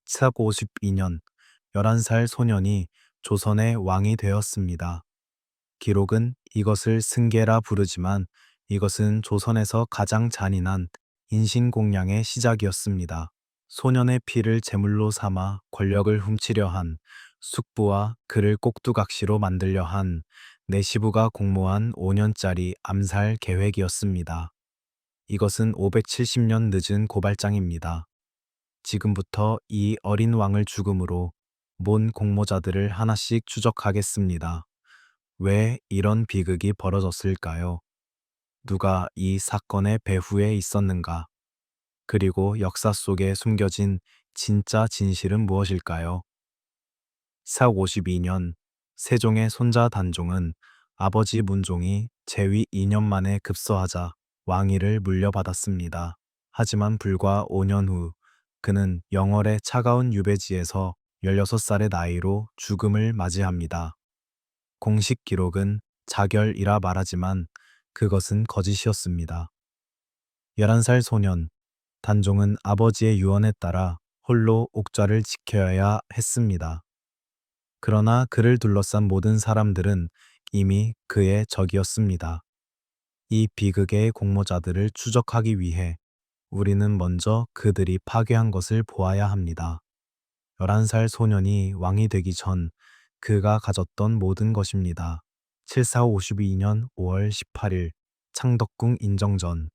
sak 52년 11살 소년이 조선의 왕이 되었습니다. 기록은 이것을 승계라 부르지만 이것은 조선에서 가장 잔인한 인신공양의 시작이었습니다. 소년의 피를 제물로 삼아 권력을 훔치려 한 숙부와 그를 꼭두각시로 만들려 한 내시부가 공모한 5년짜리 암살 계획이었습니다. 이것은 570년 늦은 고발장입니다. 지금부터 이 어린 왕을 죽음으로 몬 공모자들을 하나씩 추적하겠습니다. 왜 이런 비극이 벌어졌을까요? 누가 이 사건의 배후에 있었는가? 그리고 역사 속에 숨겨진 진짜 진실은 무엇일까요? 삭 52년 세종의 손자 단종은 아버지 문종이 재위 2년 만에 급서하자 왕위를 물려받았습니다. 하지만 불과 5년 후 그는 영월의 차가운 유배지에서 16살의 나이로 죽음을 맞이합니다. 공식 기록은 자결이라 말하지만 그것은 거짓이었습니다. 11살 소년 단종은 아버지의 유언에 따라 홀로 옥좌를 지켜야 했습니다. 그러나 그를 둘러싼 모든 사람들은 이미 그의 적이었습니다. 이 비극의 공모자들을 추적하기 위해 우리는 먼저 그들이 파괴한 것을 보아야 합니다. 11살 소년이 왕이 되기 전 그가 가졌던 모든 것입니다. 7452년 5월 18일 창덕궁 인정전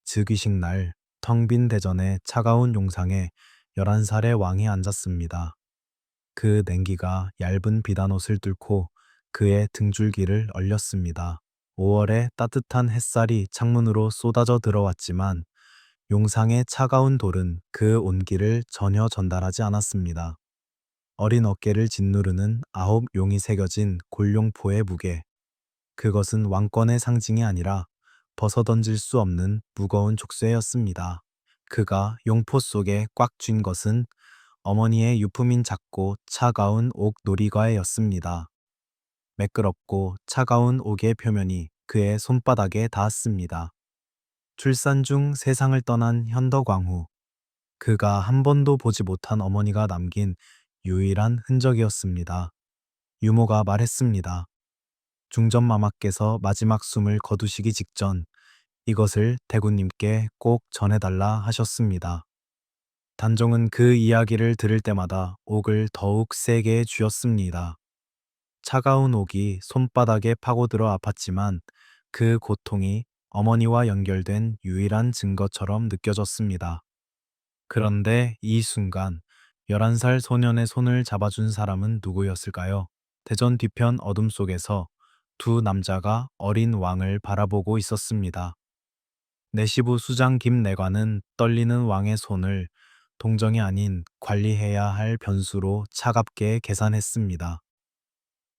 즉위식 날 텅 빈 대전의 차가운 용상에 11살의 왕이 앉았습니다. 그 냉기가 얇은 비단옷을 뚫고 그의 등줄기를 얼렸습니다. 5월의 따뜻한 햇살이 창문으로 쏟아져 들어왔지만 용상의 차가운 돌은 그 온기를 전혀 전달하지 않았습니다. 어린 어깨를 짓누르는 9 용이 새겨진 골룡포의 무게. 그것은 왕권의 상징이 아니라 벗어던질 수 없는 무거운 족쇄였습니다. 그가 용포 속에 꽉 쥔 것은 어머니의 유품인 작고 차가운 옥 놀이과였습니다. 매끄럽고 차가운 옥의 표면이 그의 손바닥에 닿았습니다. 출산 중 세상을 떠난 현덕왕후. 그가 한 번도 보지 못한 어머니가 남긴 유일한 흔적이었습니다. 유모가 말했습니다. 중전마마께서 마지막 숨을 거두시기 직전 이것을 대구님께 꼭 전해달라 하셨습니다. 단종은 그 이야기를 들을 때마다 옥을 더욱 세게 쥐었습니다. 차가운 옥이 손바닥에 파고들어 아팠지만 그 고통이 어머니와 연결된 유일한 증거처럼 느껴졌습니다. 그런데 이 순간 11살 소년의 손을 잡아준 사람은 누구였을까요? 대전 뒤편 어둠 속에서 두 남자가 어린 왕을 바라보고 있었습니다. 내시부 수장 김내관은 떨리는 왕의 손을 동정이 아닌 관리해야 할 변수로 차갑게 계산했습니다.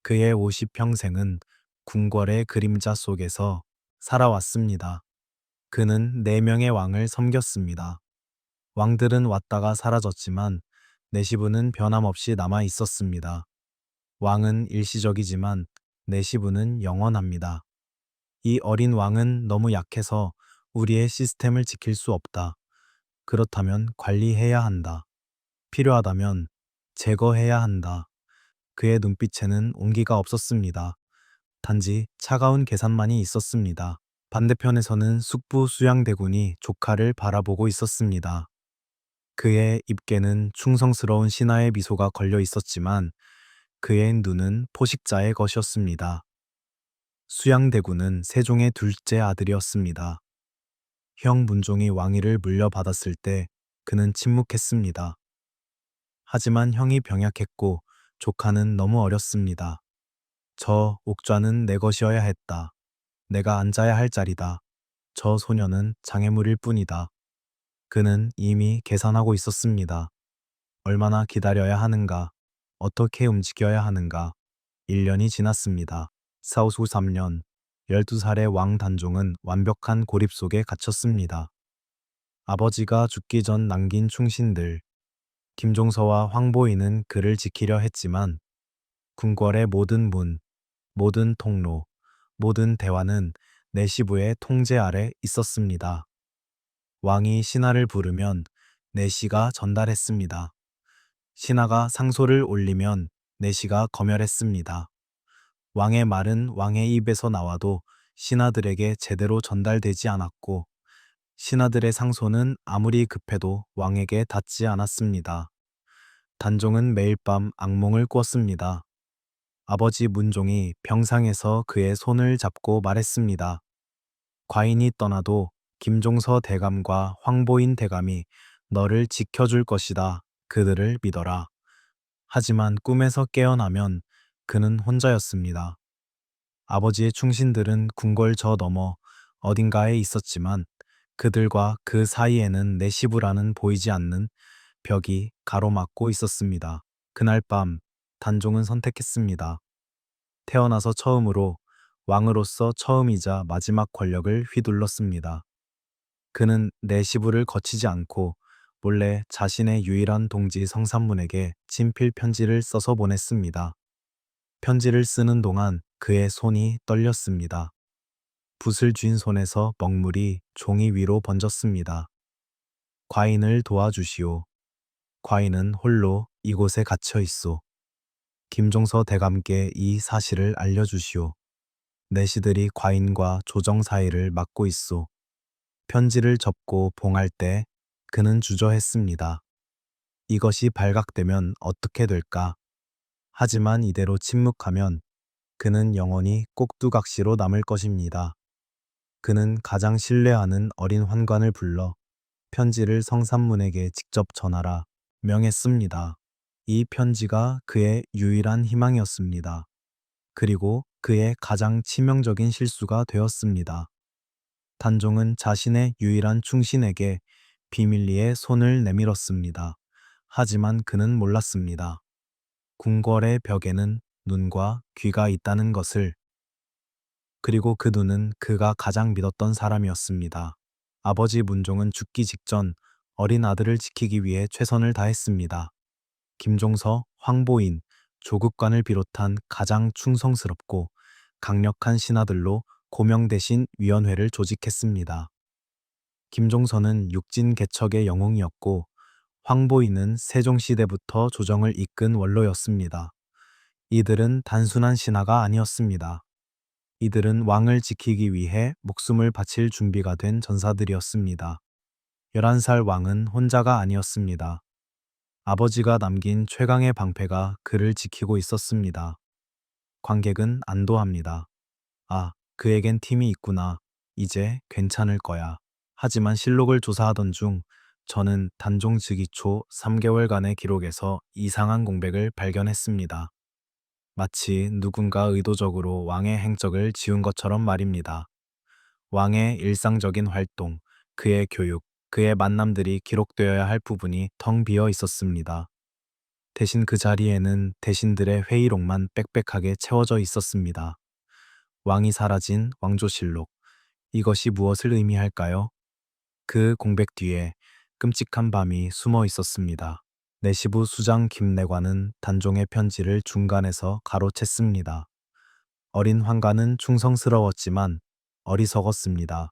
그의 50평생은 궁궐의 그림자 속에서 살아왔습니다. 그는 4명의 왕을 섬겼습니다. 왕들은 왔다가 사라졌지만 내시부는 변함없이 남아 있었습니다. 왕은 일시적이지만 내시부는 영원합니다. 이 어린 왕은 너무 약해서 우리의 시스템을 지킬 수 없다. 그렇다면 관리해야 한다. 필요하다면 제거해야 한다. 그의 눈빛에는 온기가 없었습니다. 단지 차가운 계산만이 있었습니다. 반대편에서는 숙부 수양대군이 조카를 바라보고 있었습니다. 그의 입계는 충성스러운 신하의 미소가 걸려 있었지만 그의 눈은 포식자의 것이었습니다. 수양대군은 세종의 둘째 아들이었습니다. 형 문종이 왕위를 물려받았을 때 그는 침묵했습니다. 하지만 형이 병약했고 조카는 너무 어렸습니다. 저 옥좌는 내 것이어야 했다. 내가 앉아야 할 자리다. 저 소녀는 장애물일 뿐이다. 그는 이미 계산하고 있었습니다. 얼마나 기다려야 하는가, 어떻게 움직여야 하는가. 1년이 지났습니다. 사오수 3년, 12살의 왕 단종은 완벽한 고립 속에 갇혔습니다. 아버지가 죽기 전 남긴 충신들, 김종서와 황보이는 그를 지키려 했지만 궁궐의 모든 문, 모든 통로, 모든 대화는 내시부의 통제 아래 있었습니다. 왕이 신하를 부르면 내시가 전달했습니다. 신하가 상소를 올리면 내시가 검열했습니다. 왕의 말은 왕의 입에서 나와도 신하들에게 제대로 전달되지 않았고 신하들의 상소는 아무리 급해도 왕에게 닿지 않았습니다. 단종은 매일 밤 악몽을 꿨습니다. 아버지 문종이 병상에서 그의 손을 잡고 말했습니다. 과인이 떠나도 김종서 대감과 황보인 대감이 너를 지켜줄 것이다. 그들을 믿어라. 하지만 꿈에서 깨어나면 그는 혼자였습니다. 아버지의 충신들은 궁궐 저 너머 어딘가에 있었지만 그들과 그 사이에는 내시부라는 보이지 않는 벽이 가로막고 있었습니다. 그날 밤 단종은 선택했습니다. 태어나서 처음으로 왕으로서 처음이자 마지막 권력을 휘둘렀습니다. 그는 내시부를 거치지 않고 몰래 자신의 유일한 동지 성삼문에게 친필 편지를 써서 보냈습니다. 편지를 쓰는 동안 그의 손이 떨렸습니다. 붓을 쥔 손에서 먹물이 종이 위로 번졌습니다. 과인을 도와주시오. 과인은 홀로 이곳에 갇혀 있소. 김종서 대감께 이 사실을 알려주시오. 내시들이 과인과 조정 사이를 막고 있소. 편지를 접고 봉할 때 그는 주저했습니다. 이것이 발각되면 어떻게 될까? 하지만 이대로 침묵하면 그는 영원히 꼭두각시로 남을 것입니다. 그는 가장 신뢰하는 어린 환관을 불러 편지를 성삼문에게 직접 전하라 명했습니다. 이 편지가 그의 유일한 희망이었습니다. 그리고 그의 가장 치명적인 실수가 되었습니다. 단종은 자신의 유일한 충신에게 비밀리에 손을 내밀었습니다. 하지만 그는 몰랐습니다. 궁궐의 벽에는 눈과 귀가 있다는 것을. 그리고 그 눈은 그가 가장 믿었던 사람이었습니다. 아버지 문종은 죽기 직전 어린 아들을 지키기 위해 최선을 다했습니다. 김종서, 황보인, 조국관을 비롯한 가장 충성스럽고 강력한 신하들로 고명 대신 위원회를 조직했습니다. 김종서는 육진 개척의 영웅이었고 황보인은 세종시대부터 조정을 이끈 원로였습니다. 이들은 단순한 신하가 아니었습니다. 이들은 왕을 지키기 위해 목숨을 바칠 준비가 된 전사들이었습니다. 11살 왕은 혼자가 아니었습니다. 아버지가 남긴 최강의 방패가 그를 지키고 있었습니다. 관객은 안도합니다. 아, 그에겐 팀이 있구나. 이제 괜찮을 거야. 하지만 실록을 조사하던 중 저는 단종 즉위 초 3개월간의 기록에서 이상한 공백을 발견했습니다. 마치 누군가 의도적으로 왕의 행적을 지운 것처럼 말입니다. 왕의 일상적인 활동, 그의 교육, 그의 만남들이 기록되어야 할 부분이 텅 비어 있었습니다. 대신 그 자리에는 대신들의 회의록만 빽빽하게 채워져 있었습니다. 왕이 사라진 왕조실록. 이것이 무엇을 의미할까요? 그 공백 뒤에 끔찍한 밤이 숨어 있었습니다. 내시부 수장 김내관은 단종의 편지를 중간에서 가로챘습니다. 어린 환관은 충성스러웠지만 어리석었습니다.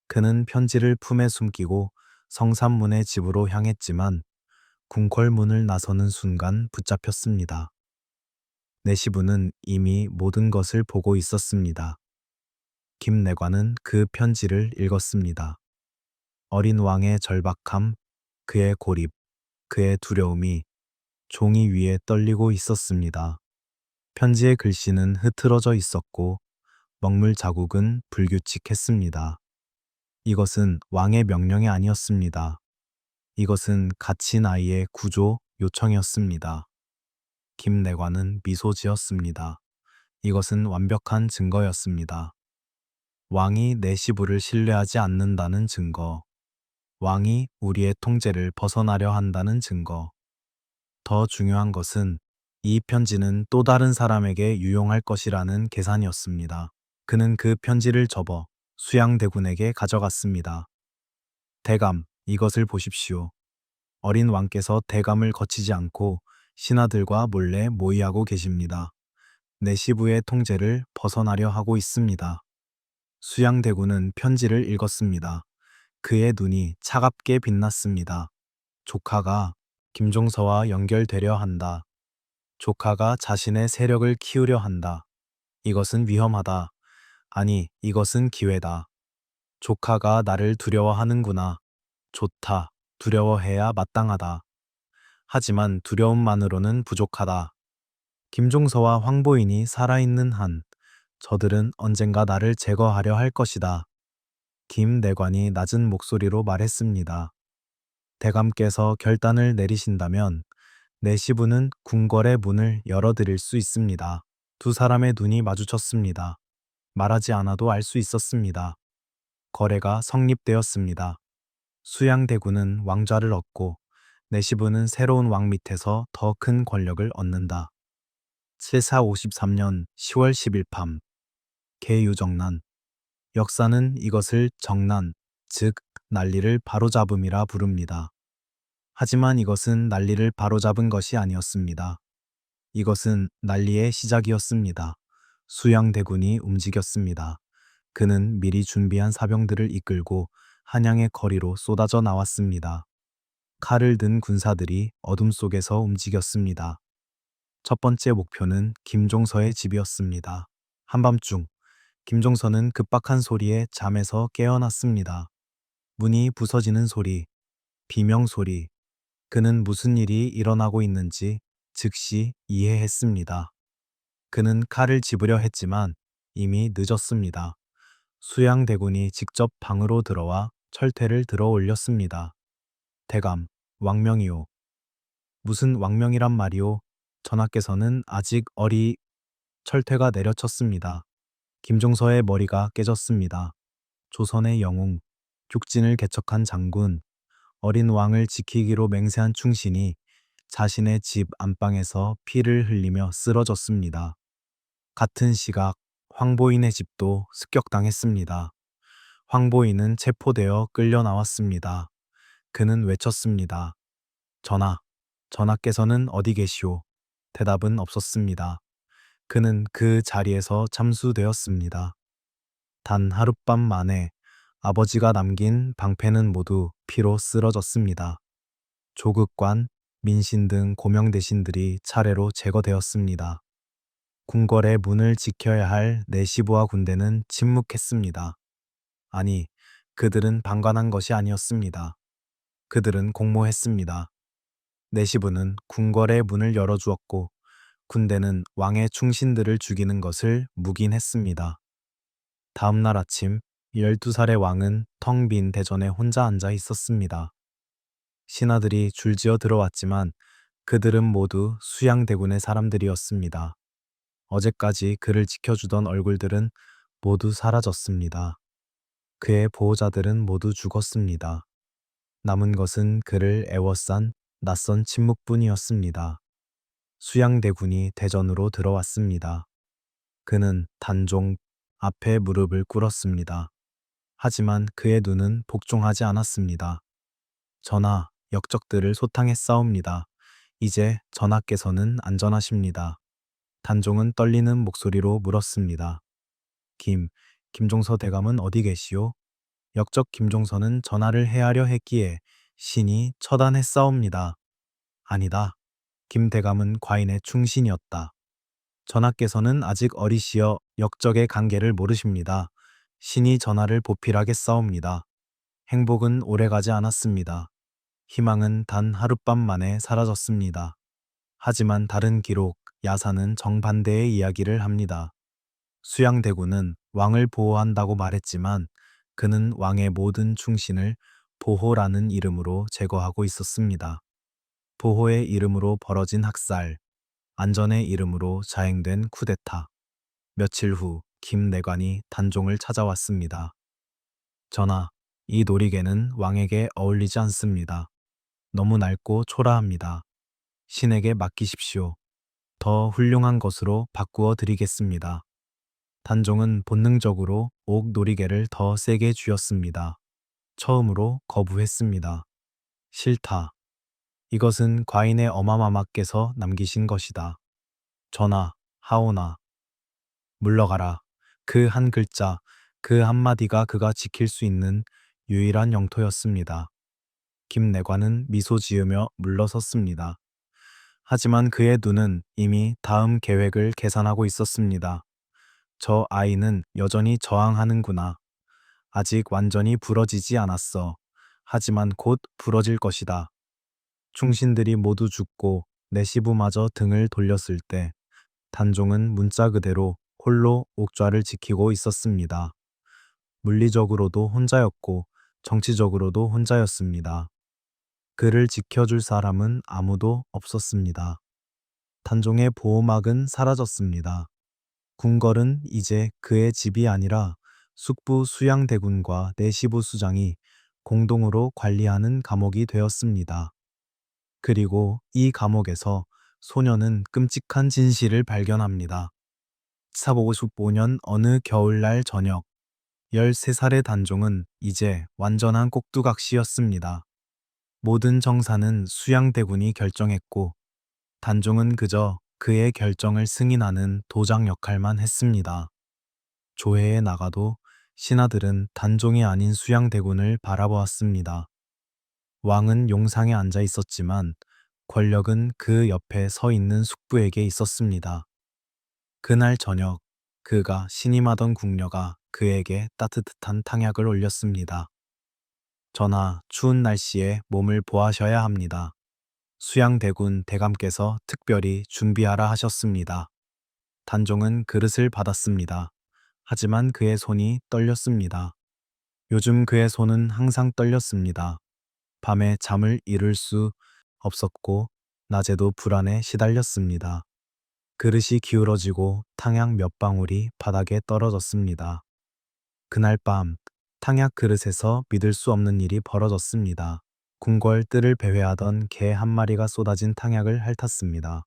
그는 편지를 품에 숨기고 성삼문의 집으로 향했지만 궁궐문을 나서는 순간 붙잡혔습니다. 내시부는 이미 모든 것을 보고 있었습니다. 김내관은 그 편지를 읽었습니다. 어린 왕의 절박함, 그의 고립, 그의 두려움이 종이 위에 떨리고 있었습니다. 편지의 글씨는 흐트러져 있었고 먹물 자국은 불규칙했습니다. 이것은 왕의 명령이 아니었습니다. 이것은 갇힌 아이의 구조 요청이었습니다. 김내관은 미소 지었습니다. 이것은 완벽한 증거였습니다. 왕이 내시부를 신뢰하지 않는다는 증거. 왕이 우리의 통제를 벗어나려 한다는 증거. 더 중요한 것은 이 편지는 또 다른 사람에게 유용할 것이라는 계산이었습니다. 그는 그 편지를 접어 수양대군에게 가져갔습니다. 대감, 이것을 보십시오. 어린 왕께서 대감을 거치지 않고 신하들과 몰래 모의하고 계십니다. 내시부의 통제를 벗어나려 하고 있습니다. 수양대군은 편지를 읽었습니다. 그의 눈이 차갑게 빛났습니다. 조카가 김종서와 연결되려 한다. 조카가 자신의 세력을 키우려 한다. 이것은 위험하다. 아니, 이것은 기회다. 조카가 나를 두려워하는구나. 좋다. 두려워해야 마땅하다. 하지만 두려움만으로는 부족하다. 김종서와 황보인이 살아있는 한 저들은 언젠가 나를 제거하려 할 것이다. 김 내관이 낮은 목소리로 말했습니다. 대감께서 결단을 내리신다면 내시부는 궁궐의 문을 열어드릴 수 있습니다. 두 사람의 눈이 마주쳤습니다. 말하지 않아도 알 수 있었습니다. 거래가 성립되었습니다. 수양대군은 왕좌를 얻고 내시부는 새로운 왕 밑에서 더 큰 권력을 얻는다. 7453년 10월 10일 밤 개유정난. 역사는 이것을 정난, 즉 난리를 바로잡음이라 부릅니다. 하지만 이것은 난리를 바로잡은 것이 아니었습니다. 이것은 난리의 시작이었습니다. 수양대군이 움직였습니다. 그는 미리 준비한 사병들을 이끌고 한양의 거리로 쏟아져 나왔습니다. 칼을 든 군사들이 어둠 속에서 움직였습니다. 첫 번째 목표는 김종서의 집이었습니다. 한밤중 김종서는 급박한 소리에 잠에서 깨어났습니다. 문이 부서지는 소리, 비명 소리. 그는 무슨 일이 일어나고 있는지 즉시 이해했습니다. 그는 칼을 집으려 했지만 이미 늦었습니다. 수양대군이 직접 방으로 들어와 철퇴를 들어 올렸습니다. 대감, 왕명이오. 무슨 왕명이란 말이오? 전하께서는 아직 철퇴가 내려쳤습니다. 김종서의 머리가 깨졌습니다. 조선의 영웅, 죽진을 개척한 장군, 어린 왕을 지키기로 맹세한 충신이 자신의 집 안방에서 피를 흘리며 쓰러졌습니다. 같은 시각 황보인의 집도 습격당했습니다. 황보인은 체포되어 끌려 나왔습니다. 그는 외쳤습니다. 전하, 전하께서는 어디 계시오? 대답은 없었습니다. 그는 그 자리에서 잠수되었습니다. 단 하룻밤 만에 아버지가 남긴 방패는 모두 피로 쓰러졌습니다. 조국관, 민신 등 고명 대신들이 차례로 제거되었습니다. 궁궐의 문을 지켜야 할 내시부와 군대는 침묵했습니다. 아니, 그들은 방관한 것이 아니었습니다. 그들은 공모했습니다. 내시부는 궁궐의 문을 열어주었고 군대는 왕의 충신들을 죽이는 것을 묵인했습니다. 다음 날 아침 12살의 왕은 텅 빈 대전에 혼자 앉아 있었습니다. 신하들이 줄지어 들어왔지만 그들은 모두 수양대군의 사람들이었습니다. 어제까지 그를 지켜주던 얼굴들은 모두 사라졌습니다. 그의 보호자들은 모두 죽었습니다. 남은 것은 그를 애워싼 낯선 침묵뿐이었습니다. 수양대군이 대전으로 들어왔습니다. 그는 단종 앞에 무릎을 꿇었습니다. 하지만 그의 눈은 복종하지 않았습니다. 전하, 역적들을 소탕했사옵니다. 이제 전하께서는 안전하십니다. 단종은 떨리는 목소리로 물었습니다. 김종서 대감은 어디 계시오? 역적 김종서는 전하를 해하려 했기에 신이 처단했사옵니다. 아니다. 김 대감은 과인의 충신이었다. 전하께서는 아직 어리시어 역적의 관계를 모르십니다. 신이 전하를 보필하겠사옵니다. 행복은 오래가지 않았습니다. 희망은 단 하룻밤 만에 사라졌습니다. 하지만 다른 기록, 야사는 정반대의 이야기를 합니다. 수양대군은 왕을 보호한다고 말했지만 그는 왕의 모든 충신을 보호라는 이름으로 제거하고 있었습니다. 보호의 이름으로 벌어진 학살, 안전의 이름으로 자행된 쿠데타. 며칠 후 김내관이 단종을 찾아왔습니다. 전하, 이 놀이개는 왕에게 어울리지 않습니다. 너무 낡고 초라합니다. 신에게 맡기십시오. 더 훌륭한 것으로 바꾸어 드리겠습니다. 단종은 본능적으로 옥 놀이개를 더 세게 쥐었습니다. 처음으로 거부했습니다. 싫다. 이것은 과인의 어마마마께서 남기신 것이다. 전하, 하오나. 물러가라. 그 한 글자, 그 한마디가 그가 지킬 수 있는 유일한 영토였습니다. 김내관은 미소 지으며 물러섰습니다. 하지만 그의 눈은 이미 다음 계획을 계산하고 있었습니다. 저 아이는 여전히 저항하는구나. 아직 완전히 부러지지 않았어. 하지만 곧 부러질 것이다. 충신들이 모두 죽고 내 시부마저 등을 돌렸을 때 단종은 문자 그대로 홀로 옥좌를 지키고 있었습니다. 물리적으로도 혼자였고 정치적으로도 혼자였습니다. 그를 지켜줄 사람은 아무도 없었습니다. 단종의 보호막은 사라졌습니다. 궁궐은 이제 그의 집이 아니라 숙부 수양대군과 내시부 수장이 공동으로 관리하는 감옥이 되었습니다. 그리고 이 감옥에서 소녀는 끔찍한 진실을 발견합니다. 1455년 어느 겨울날 저녁, 13살의 단종은 이제 완전한 꼭두각시였습니다. 모든 정사는 수양대군이 결정했고 단종은 그저 그의 결정을 승인하는 도장 역할만 했습니다. 조회에 나가도 신하들은 단종이 아닌 수양대군을 바라보았습니다. 왕은 용상에 앉아 있었지만 권력은 그 옆에 서 있는 숙부에게 있었습니다. 그날 저녁 그가 신임하던 궁녀가 그에게 따뜻한 탕약을 올렸습니다. 전하, 추운 날씨에 몸을 보하셔야 합니다. 수양대군 대감께서 특별히 준비하라 하셨습니다. 단종은 그릇을 받았습니다. 하지만 그의 손이 떨렸습니다. 요즘 그의 손은 항상 떨렸습니다. 밤에 잠을 이룰 수 없었고 낮에도 불안에 시달렸습니다. 그릇이 기울어지고 탕약 몇 방울이 바닥에 떨어졌습니다. 그날 밤 탕약 그릇에서 믿을 수 없는 일이 벌어졌습니다. 궁궐 뜰을 배회하던 개 한 마리가 쏟아진 탕약을 핥았습니다.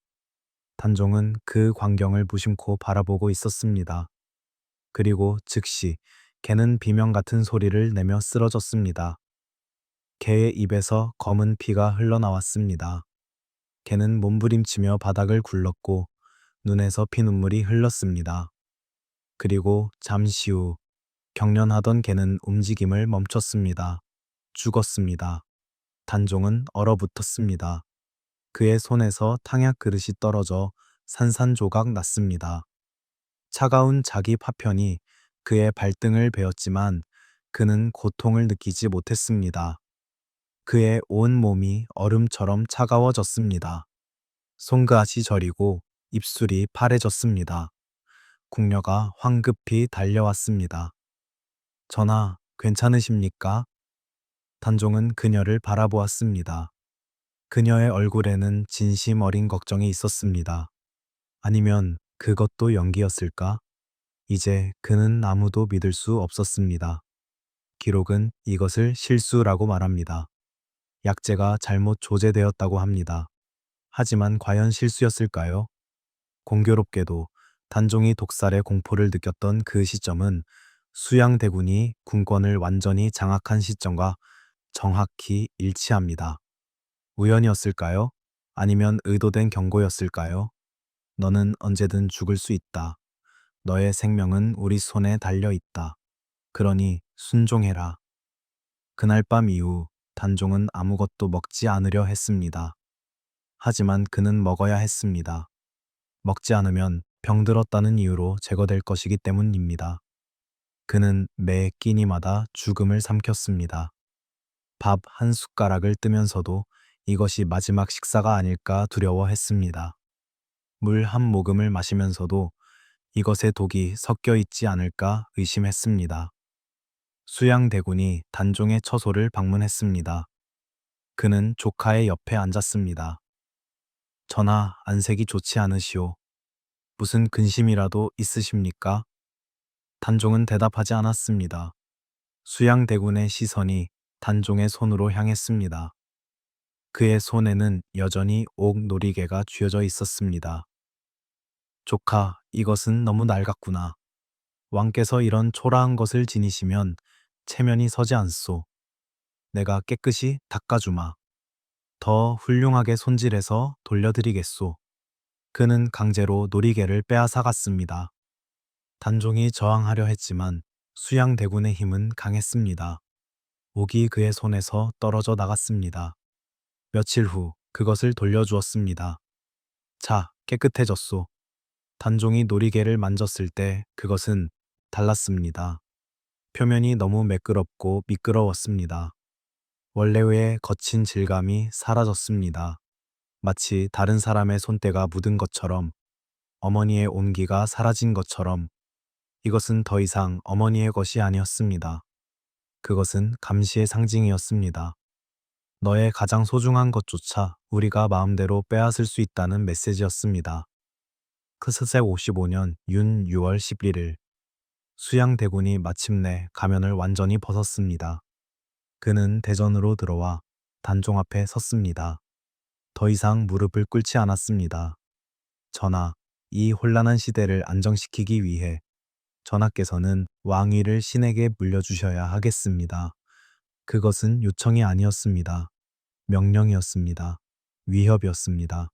단종은 그 광경을 무심코 바라보고 있었습니다. 그리고 즉시 개는 비명 같은 소리를 내며 쓰러졌습니다. 개의 입에서 검은 피가 흘러나왔습니다. 개는 몸부림치며 바닥을 굴렀고 눈에서 피눈물이 흘렀습니다. 그리고 잠시 후 경련하던 개는 움직임을 멈췄습니다. 죽었습니다. 단종은 얼어붙었습니다. 그의 손에서 탕약 그릇이 떨어져 산산조각 났습니다. 차가운 자기 파편이 그의 발등을 베었지만 그는 고통을 느끼지 못했습니다. 그의 온 몸이 얼음처럼 차가워졌습니다. 손가락이 저리고 입술이 파래졌습니다. 궁녀가 황급히 달려왔습니다. 전하, 괜찮으십니까? 단종은 그녀를 바라보았습니다. 그녀의 얼굴에는 진심 어린 걱정이 있었습니다. 아니면 그것도 연기였을까? 이제 그는 아무도 믿을 수 없었습니다. 기록은 이것을 실수라고 말합니다. 약재가 잘못 조제되었다고 합니다. 하지만 과연 실수였을까요? 공교롭게도 단종이 독살의 공포를 느꼈던 그 시점은 수양대군이 군권을 완전히 장악한 시점과 정확히 일치합니다. 우연이었을까요? 아니면 의도된 경고였을까요? 너는 언제든 죽을 수 있다. 너의 생명은 우리 손에 달려 있다. 그러니 순종해라. 그날 밤 이후 단종은 아무것도 먹지 않으려 했습니다. 하지만 그는 먹어야 했습니다. 먹지 않으면 병들었다는 이유로 제거될 것이기 때문입니다. 그는 매 끼니마다 죽음을 삼켰습니다. 밥 한 숟가락을 뜨면서도 이것이 마지막 식사가 아닐까 두려워했습니다. 물 한 모금을 마시면서도 이것에 독이 섞여 있지 않을까 의심했습니다. 수양대군이 단종의 처소를 방문했습니다. 그는 조카의 옆에 앉았습니다. 전하, 안색이 좋지 않으시오. 무슨 근심이라도 있으십니까? 단종은 대답하지 않았습니다. 수양대군의 시선이 단종의 손으로 향했습니다. 그의 손에는 여전히 옥 놀이개가 쥐어져 있었습니다. 조카, 이것은 너무 낡았구나. 왕께서 이런 초라한 것을 지니시면 체면이 서지 않소. 내가 깨끗이 닦아주마. 더 훌륭하게 손질해서 돌려드리겠소. 그는 강제로 놀이개를 빼앗아갔습니다. 단종이 저항하려 했지만 수양대군의 힘은 강했습니다. 옥이 그의 손에서 떨어져 나갔습니다. 며칠 후 그것을 돌려주었습니다. 자, 깨끗해졌소. 단종이 놀이개를 만졌을 때 그것은 달랐습니다. 표면이 너무 매끄럽고 미끄러웠습니다. 원래의 거친 질감이 사라졌습니다. 마치 다른 사람의 손때가 묻은 것처럼, 어머니의 온기가 사라진 것처럼. 이것은 더 이상 어머니의 것이 아니었습니다. 그것은 감시의 상징이었습니다. 너의 가장 소중한 것조차 우리가 마음대로 빼앗을 수 있다는 메시지였습니다. 크스색 55년 윤 6월 11일, 수양대군이 마침내 가면을 완전히 벗었습니다. 그는 대전으로 들어와 단종 앞에 섰습니다. 더 이상 무릎을 꿇지 않았습니다. 전하, 이 혼란한 시대를 안정시키기 위해 전하께서는 왕위를 신에게 물려주셔야 하겠습니다. 그것은 요청이 아니었습니다. 명령이었습니다. 위협이었습니다.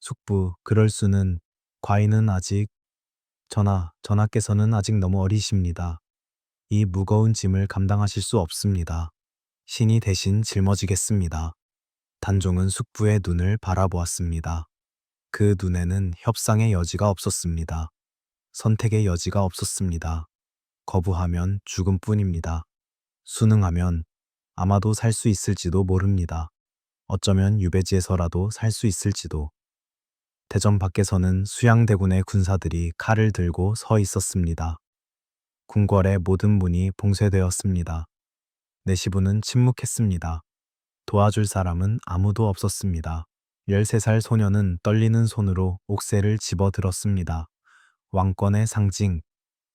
숙부, 그럴 수는, 과인은 아직, 전하께서는 아직 너무 어리십니다. 이 무거운 짐을 감당하실 수 없습니다. 신이 대신 짊어지겠습니다. 단종은 숙부의 눈을 바라보았습니다. 그 눈에는 협상의 여지가 없었습니다. 선택의 여지가 없었습니다. 거부하면 죽음뿐입니다. 순응하면 아마도 살 수 있을지도 모릅니다. 어쩌면 유배지에서라도 살 수 있을지도. 대전 밖에서는 수양대군의 군사들이 칼을 들고 서 있었습니다. 궁궐의 모든 문이 봉쇄되었습니다. 내시부는 침묵했습니다. 도와줄 사람은 아무도 없었습니다. 13살 소녀는 떨리는 손으로 옥새를 집어들었습니다. 왕권의 상징,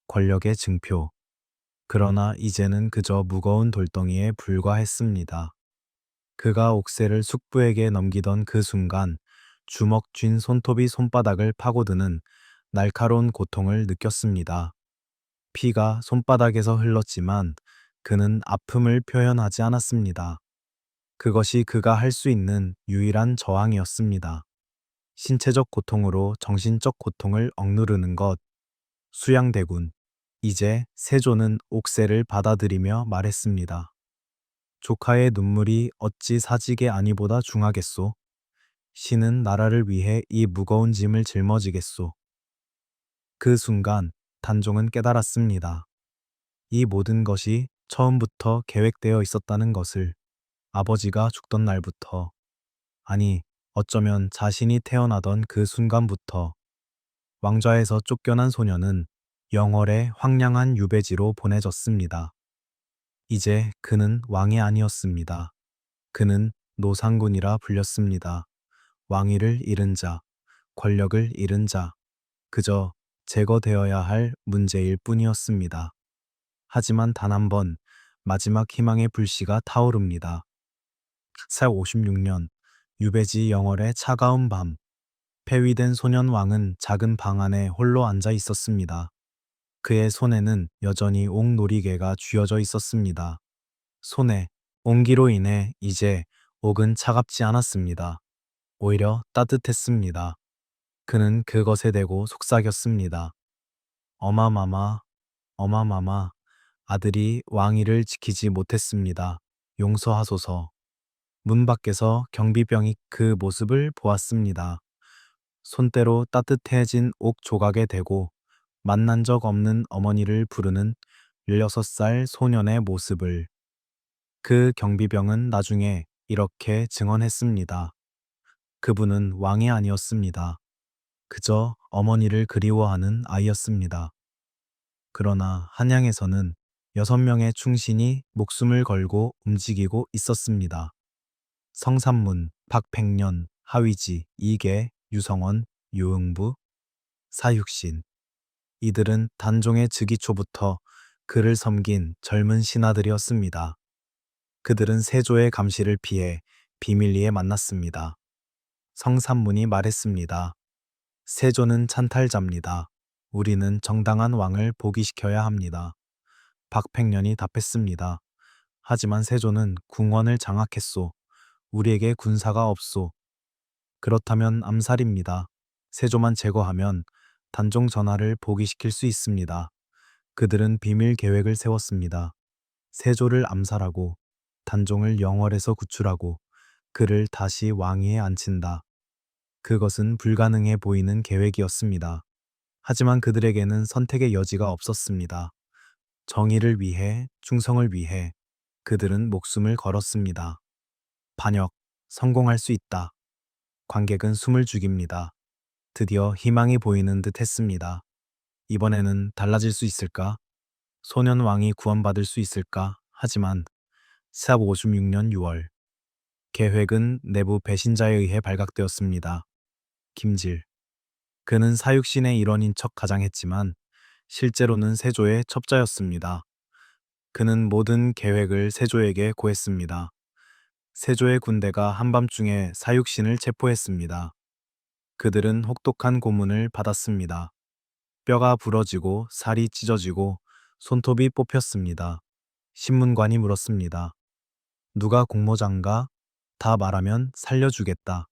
권력의 증표. 그러나 이제는 그저 무거운 돌덩이에 불과했습니다. 그가 옥새를 숙부에게 넘기던 그 순간 주먹 쥔 손톱이 손바닥을 파고드는 날카로운 고통을 느꼈습니다. 피가 손바닥에서 흘렀지만 그는 아픔을 표현하지 않았습니다. 그것이 그가 할 수 있는 유일한 저항이었습니다. 신체적 고통으로 정신적 고통을 억누르는 것. 수양대군. 이제 세조는 옥새를 받아들이며 말했습니다. 조카의 눈물이 어찌 사직의 안위보다 중하겠소? 신은 나라를 위해 이 무거운 짐을 짊어지겠소. 그 순간 단종은 깨달았습니다. 이 모든 것이 처음부터 계획되어 있었다는 것을. 아버지가 죽던 날부터, 아니, 어쩌면 자신이 태어나던 그 순간부터. 왕좌에서 쫓겨난 소녀는 영월의 황량한 유배지로 보내졌습니다. 이제 그는 왕이 아니었습니다. 그는 노상군이라 불렸습니다. 왕위를 잃은 자, 권력을 잃은 자, 그저 제거되어야 할 문제일 뿐이었습니다. 하지만 단 한 번 마지막 희망의 불씨가 타오릅니다. 살 56년 유배지 영월의 차가운 밤, 폐위된 소년 왕은 작은 방 안에 홀로 앉아 있었습니다. 그의 손에는 여전히 옥놀이개가 쥐어져 있었습니다. 손에 온기로 인해 이제 옥은 차갑지 않았습니다. 오히려 따뜻했습니다. 그는 그것에 대고 속삭였습니다. 어마마마, 어마마마, 아들이 왕위를 지키지 못했습니다. 용서하소서. 문 밖에서 경비병이 그 모습을 보았습니다. 손때로 따뜻해진 옥 조각에 대고 만난 적 없는 어머니를 부르는 16살 소년의 모습을. 그 경비병은 나중에 이렇게 증언했습니다. 그분은 왕이 아니었습니다. 그저 어머니를 그리워하는 아이였습니다. 그러나 한양에서는 6명의 충신이 목숨을 걸고 움직이고 있었습니다. 성삼문, 박백년, 하위지, 이계, 유성원, 유응부, 사육신. 이들은 단종의 즉위 초부터 그를 섬긴 젊은 신하들이었습니다. 그들은 세조의 감시를 피해 비밀리에 만났습니다. 성삼문이 말했습니다. 세조는 찬탈자입니다. 우리는 정당한 왕을 복위시켜야 합니다. 박백년이 답했습니다. 하지만 세조는 궁원을 장악했소. 우리에게 군사가 없소. 그렇다면 암살입니다. 세조만 제거하면 단종 전하를 복위시킬 수 있습니다. 그들은 비밀 계획을 세웠습니다. 세조를 암살하고 단종을 영월에서 구출하고 그를 다시 왕위에 앉힌다. 그것은 불가능해 보이는 계획이었습니다. 하지만 그들에게는 선택의 여지가 없었습니다. 정의를 위해, 충성을 위해 그들은 목숨을 걸었습니다. 반역, 성공할 수 있다. 관객은 숨을 죽입니다. 드디어 희망이 보이는 듯 했습니다. 이번에는 달라질 수 있을까? 소년 왕이 구원받을 수 있을까? 하지만 샵 56년 6월 계획은 내부 배신자에 의해 발각되었습니다. 김질. 그는 사육신의 일원인 척 가장했지만 실제로는 세조의 첩자였습니다. 그는 모든 계획을 세조에게 고했습니다. 세조의 군대가 한밤중에 사육신을 체포했습니다. 그들은 혹독한 고문을 받았습니다. 뼈가 부러지고 살이 찢어지고 손톱이 뽑혔습니다. 신문관이 물었습니다. 누가 공모장가? 다 말하면 살려주겠다.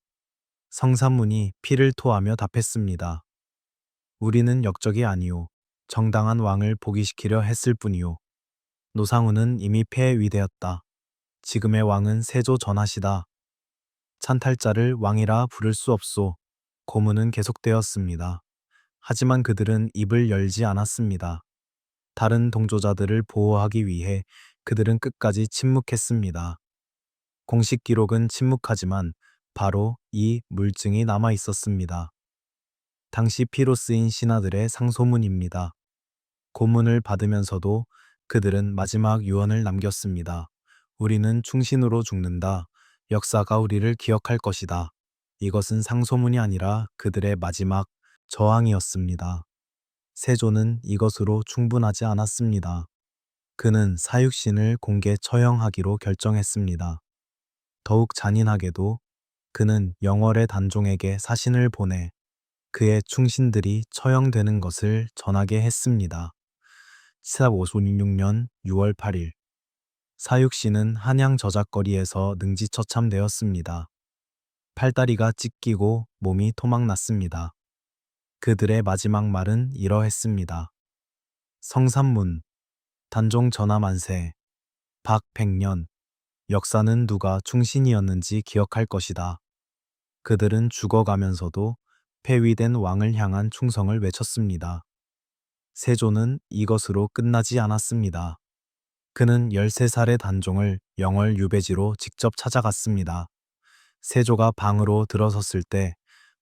성삼문이 피를 토하며 답했습니다. 우리는 역적이 아니오. 정당한 왕을 복위시키려 했을 뿐이오. 노상우는 이미 폐위되었다. 지금의 왕은 세조 전하시다. 찬탈자를 왕이라 부를 수 없소. 고문은 계속되었습니다. 하지만 그들은 입을 열지 않았습니다. 다른 동조자들을 보호하기 위해 그들은 끝까지 침묵했습니다. 공식 기록은 침묵하지만 바로 이 물증이 남아 있었습니다. 당시 피로 쓰인 신하들의 상소문입니다. 고문을 받으면서도 그들은 마지막 유언을 남겼습니다. 우리는 충신으로 죽는다. 역사가 우리를 기억할 것이다. 이것은 상소문이 아니라 그들의 마지막 저항이었습니다. 세조는 이것으로 충분하지 않았습니다. 그는 사육신을 공개 처형하기로 결정했습니다. 더욱 잔인하게도 그는 영월의 단종에게 사신을 보내 그의 충신들이 처형되는 것을 전하게 했습니다. 1556년 6월 8일 사육신은 한양 저작거리에서 능지처참되었습니다. 팔다리가 찢기고 몸이 토막났습니다. 그들의 마지막 말은 이러했습니다. 성삼문, 단종 전하 만세, 박백년, 역사는 누가 충신이었는지 기억할 것이다. 그들은 죽어가면서도 폐위된 왕을 향한 충성을 외쳤습니다. 세조는 이것으로 끝나지 않았습니다. 그는 13살의 단종을 영월 유배지로 직접 찾아갔습니다. 세조가 방으로 들어섰을 때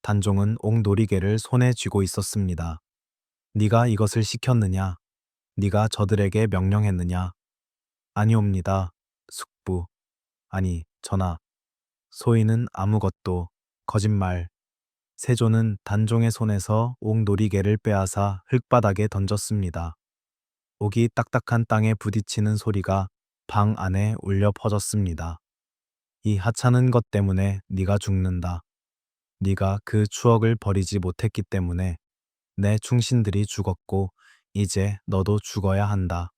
단종은 옥놀이개를 손에 쥐고 있었습니다. 네가 이것을 시켰느냐? 네가 저들에게 명령했느냐? 아니옵니다. 숙부. 아니, 전하. 소인은 아무것도. 거짓말. 세조는 단종의 손에서 옥놀이개를 빼앗아 흙바닥에 던졌습니다. 옥이 딱딱한 땅에 부딪히는 소리가 방 안에 울려 퍼졌습니다. 이 하찮은 것 때문에 네가 죽는다. 네가 그 추억을 버리지 못했기 때문에 내 충신들이 죽었고 이제 너도 죽어야 한다.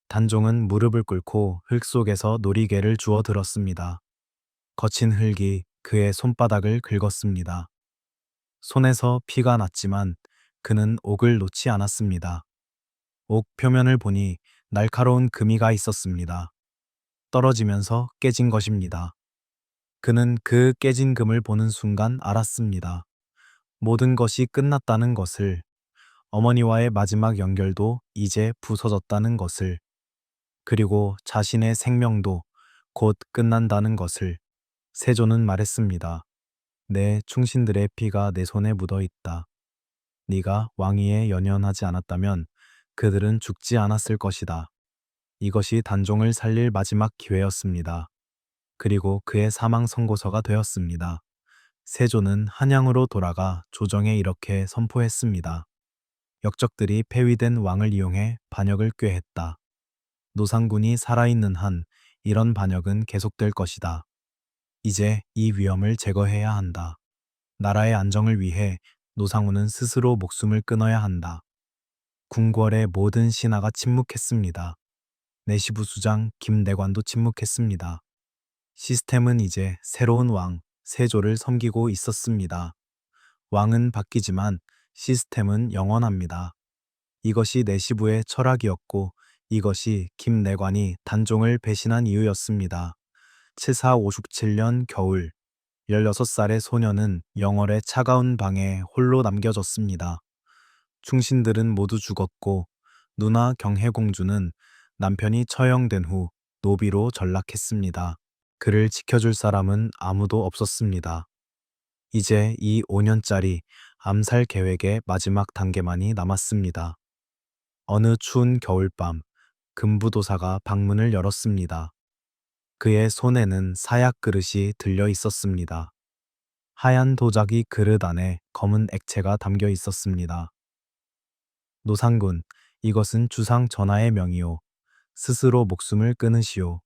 단종은 무릎을 꿇고 흙 속에서 놀이개를 주워 들었습니다. 거친 흙이 그의 손바닥을 긁었습니다. 손에서 피가 났지만 그는 옥을 놓지 않았습니다. 옥 표면을 보니 날카로운 금이가 있었습니다. 떨어지면서 깨진 것입니다. 그는 그 깨진 금을 보는 순간 알았습니다. 모든 것이 끝났다는 것을, 어머니와의 마지막 연결도 이제 부서졌다는 것을, 그리고 자신의 생명도 곧 끝난다는 것을. 세조는 말했습니다. 내 충신들의 피가 내 손에 묻어 있다. 네가 왕위에 연연하지 않았다면 그들은 죽지 않았을 것이다. 이것이 단종을 살릴 마지막 기회였습니다. 그리고 그의 사망 선고서가 되었습니다. 세조는 한양으로 돌아가 조정에 이렇게 선포했습니다. 역적들이 폐위된 왕을 이용해 반역을 꾀했다. 노상군이 살아있는 한 이런 반역은 계속될 것이다. 이제 이 위험을 제거해야 한다. 나라의 안정을 위해 노상우는 스스로 목숨을 끊어야 한다. 궁궐의 모든 신하가 침묵했습니다. 내시부 수장 김내관도 침묵했습니다. 시스템은 이제 새로운 왕, 세조를 섬기고 있었습니다. 왕은 바뀌지만 시스템은 영원합니다. 이것이 내시부의 철학이었고 이것이 김내관이 단종을 배신한 이유였습니다. 7457년 겨울 16살의 소녀는 영월의 차가운 방에 홀로 남겨졌습니다. 충신들은 모두 죽었고 누나 경혜공주는 남편이 처형된 후 노비로 전락했습니다. 그를 지켜줄 사람은 아무도 없었습니다. 이제 이 5년짜리 암살 계획의 마지막 단계만이 남았습니다. 어느 추운 겨울밤, 금부도사가 방문을 열었습니다. 그의 손에는 사약 그릇이 들려 있었습니다. 하얀 도자기 그릇 안에 검은 액체가 담겨 있었습니다. 노상군, 이것은 주상 전하의 명이요. 스스로 목숨을 끊으시오.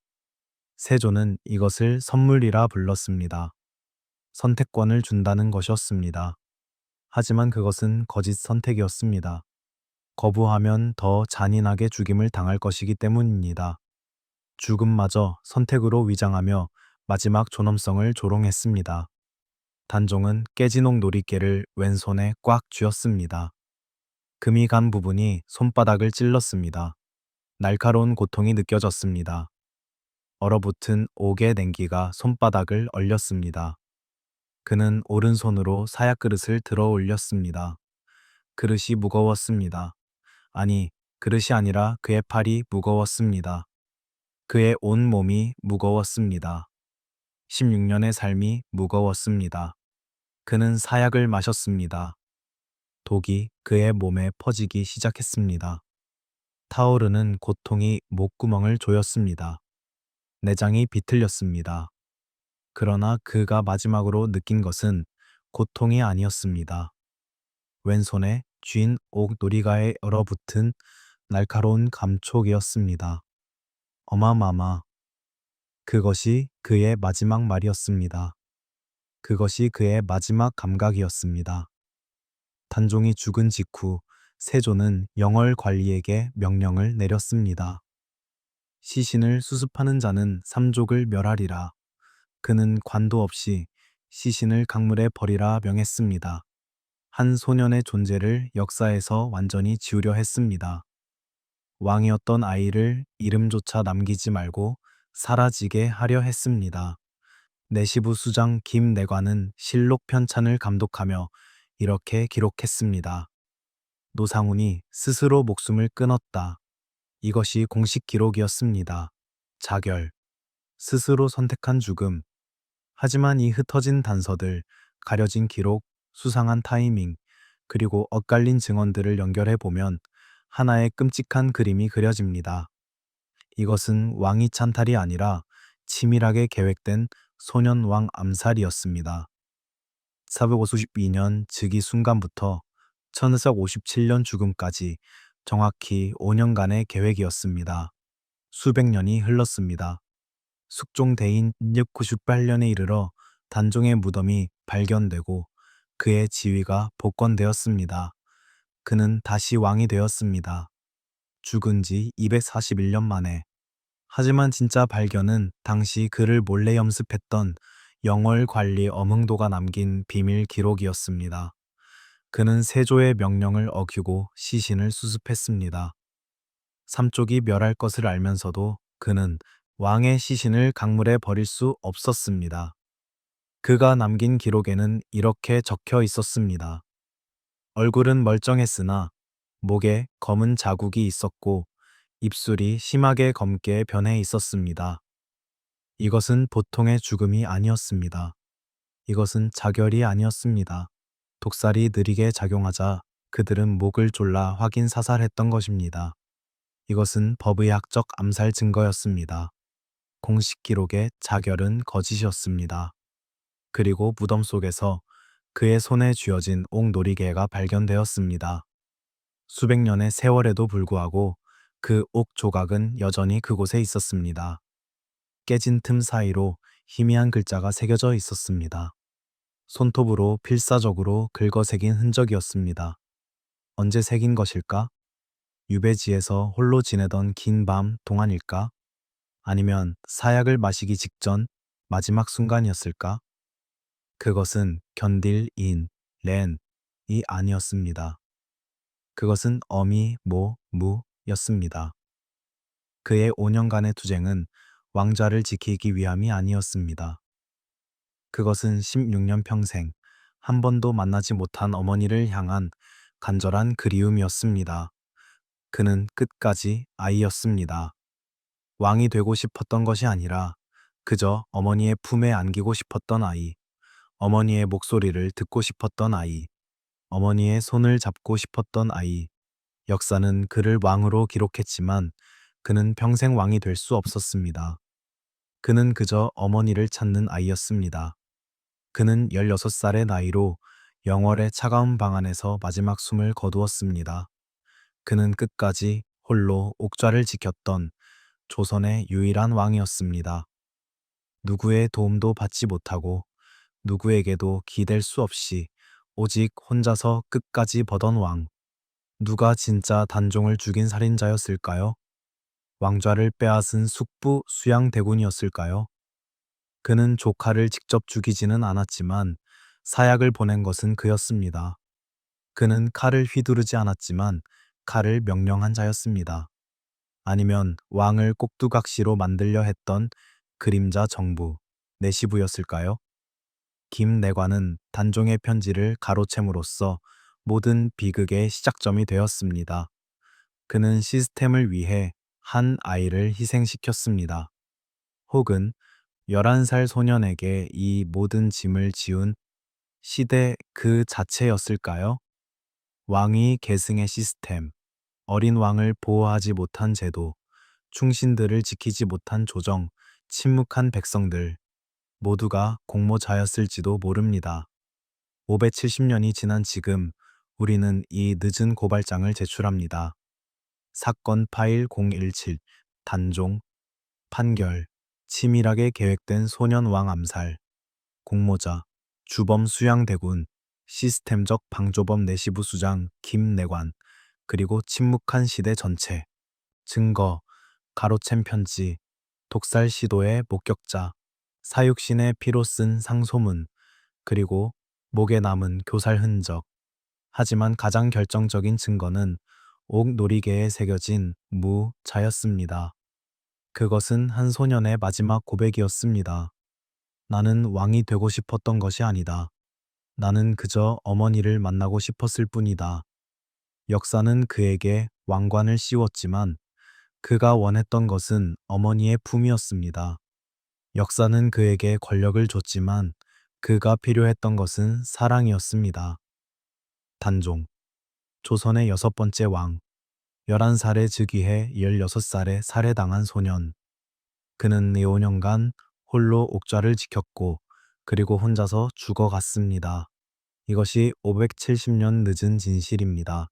세조는 이것을 선물이라 불렀습니다. 선택권을 준다는 것이었습니다. 하지만 그것은 거짓 선택이었습니다. 거부하면 더 잔인하게 죽임을 당할 것이기 때문입니다. 죽음마저 선택으로 위장하며 마지막 존엄성을 조롱했습니다. 단종은 깨진옥 놀이개를 왼손에 꽉 쥐었습니다. 금이 간 부분이 손바닥을 찔렀습니다. 날카로운 고통이 느껴졌습니다. 얼어붙은 옥의 냉기가 손바닥을 얼렸습니다. 그는 오른손으로 사약 그릇을 들어 올렸습니다. 그릇이 무거웠습니다. 아니, 그릇이 아니라 그의 팔이 무거웠습니다. 그의 온 몸이 무거웠습니다. 16년의 삶이 무거웠습니다. 그는 사약을 마셨습니다. 독이 그의 몸에 퍼지기 시작했습니다. 타오르는 고통이 목구멍을 조였습니다. 내장이 비틀렸습니다. 그러나 그가 마지막으로 느낀 것은 고통이 아니었습니다. 왼손에 쥔 옥 놀이가에 얼어붙은 날카로운 감촉이었습니다. 어마마마. 그것이 그의 마지막 말이었습니다. 그것이 그의 마지막 감각이었습니다. 단종이 죽은 직후 세조는 영월 관리에게 명령을 내렸습니다. 시신을 수습하는 자는 삼족을 멸하리라. 그는 관도 없이 시신을 강물에 버리라 명했습니다. 한 소년의 존재를 역사에서 완전히 지우려 했습니다. 왕이었던 아이를 이름조차 남기지 말고 사라지게 하려 했습니다. 내시부 수장 김내관은 실록 편찬을 감독하며 이렇게 기록했습니다. 노상훈이 스스로 목숨을 끊었다. 이것이 공식 기록이었습니다. 자결, 스스로 선택한 죽음. 하지만 이 흩어진 단서들, 가려진 기록, 수상한 타이밍, 그리고 엇갈린 증언들을 연결해 보면 하나의 끔찍한 그림이 그려집니다. 이것은 왕위 찬탈이 아니라 치밀하게 계획된 소년왕 암살이었습니다. 452년 즉위 순간부터 1457년 죽음까지 정확히 5년간의 계획이었습니다. 수백 년이 흘렀습니다. 숙종대인 698년에 이르러 단종의 무덤이 발견되고 그의 지위가 복권되었습니다. 그는 다시 왕이 되었습니다. 죽은 지 241년 만에. 하지만 진짜 발견은 당시 그를 몰래 염습했던 영월 관리 엄흥도가 남긴 비밀 기록이었습니다. 그는 세조의 명령을 어기고 시신을 수습했습니다. 삼족이 멸할 것을 알면서도 그는 왕의 시신을 강물에 버릴 수 없었습니다. 그가 남긴 기록에는 이렇게 적혀 있었습니다. 얼굴은 멀쩡했으나 목에 검은 자국이 있었고 입술이 심하게 검게 변해 있었습니다. 이것은 보통의 죽음이 아니었습니다. 이것은 자결이 아니었습니다. 독살이 느리게 작용하자 그들은 목을 졸라 확인 사살했던 것입니다. 이것은 법의학적 암살 증거였습니다. 공식 기록의 자결은 거짓이었습니다. 그리고 무덤 속에서 그의 손에 쥐어진 옥놀이개가 발견되었습니다. 수백 년의 세월에도 불구하고 그 옥 조각은 여전히 그곳에 있었습니다. 깨진 틈 사이로 희미한 글자가 새겨져 있었습니다. 손톱으로 필사적으로 긁어새긴 흔적이었습니다. 언제 새긴 것일까? 유배지에서 홀로 지내던 긴 밤 동안일까? 아니면 사약을 마시기 직전 마지막 순간이었을까? 그것은 견딜 인, 렌이 아니었습니다. 그것은 어미, 모, 무였습니다. 그의 5년간의 투쟁은 왕좌를 지키기 위함이 아니었습니다. 그것은 16년 평생 한 번도 만나지 못한 어머니를 향한 간절한 그리움이었습니다. 그는 끝까지 아이였습니다. 왕이 되고 싶었던 것이 아니라 그저 어머니의 품에 안기고 싶었던 아이, 어머니의 목소리를 듣고 싶었던 아이, 어머니의 손을 잡고 싶었던 아이. 역사는 그를 왕으로 기록했지만 그는 평생 왕이 될 수 없었습니다. 그는 그저 어머니를 찾는 아이였습니다. 그는 16살의 나이로 영월의 차가운 방 안에서 마지막 숨을 거두었습니다. 그는 끝까지 홀로 옥좌를 지켰던 조선의 유일한 왕이었습니다. 누구의 도움도 받지 못하고 누구에게도 기댈 수 없이 오직 혼자서 끝까지 버던 왕. 누가 진짜 단종을 죽인 살인자였을까요? 왕좌를 빼앗은 숙부 수양대군이었을까요? 그는 조카를 직접 죽이지는 않았지만 사약을 보낸 것은 그였습니다. 그는 칼을 휘두르지 않았지만 칼을 명령한 자였습니다. 아니면 왕을 꼭두각시로 만들려 했던 그림자 정부, 내시부였을까요? 김내관은 단종의 편지를 가로챈으로써 모든 비극의 시작점이 되었습니다. 그는 시스템을 위해 한 아이를 희생시켰습니다. 혹은 11살 소년에게 이 모든 짐을 지운 시대 그 자체였을까요? 왕위 계승의 시스템, 어린 왕을 보호하지 못한 제도, 충신들을 지키지 못한 조정, 침묵한 백성들, 모두가 공모자였을지도 모릅니다. 570년이 지난 지금 우리는 이 늦은 고발장을 제출합니다. 사건 파일 017, 단종, 판결, 치밀하게 계획된 소년왕 암살, 공모자, 주범 수양대군, 시스템적 방조범 내시부 수장 김내관, 그리고 침묵한 시대 전체. 증거, 가로챈 편지, 독살 시도의 목격자, 사육신의 피로 쓴 상소문, 그리고 목에 남은 교살 흔적. 하지만 가장 결정적인 증거는 옥놀이개에 새겨진 무자였습니다. 그것은 한 소년의 마지막 고백이었습니다. 나는 왕이 되고 싶었던 것이 아니다. 나는 그저 어머니를 만나고 싶었을 뿐이다. 역사는 그에게 왕관을 씌웠지만 그가 원했던 것은 어머니의 품이었습니다. 역사는 그에게 권력을 줬지만 그가 필요했던 것은 사랑이었습니다. 단종, 조선의 6번째 왕, 11살에 즉위해 16살에 살해당한 소년. 그는 5년간 홀로 옥좌를 지켰고 그리고 혼자서 죽어갔습니다. 이것이 570년 늦은 진실입니다.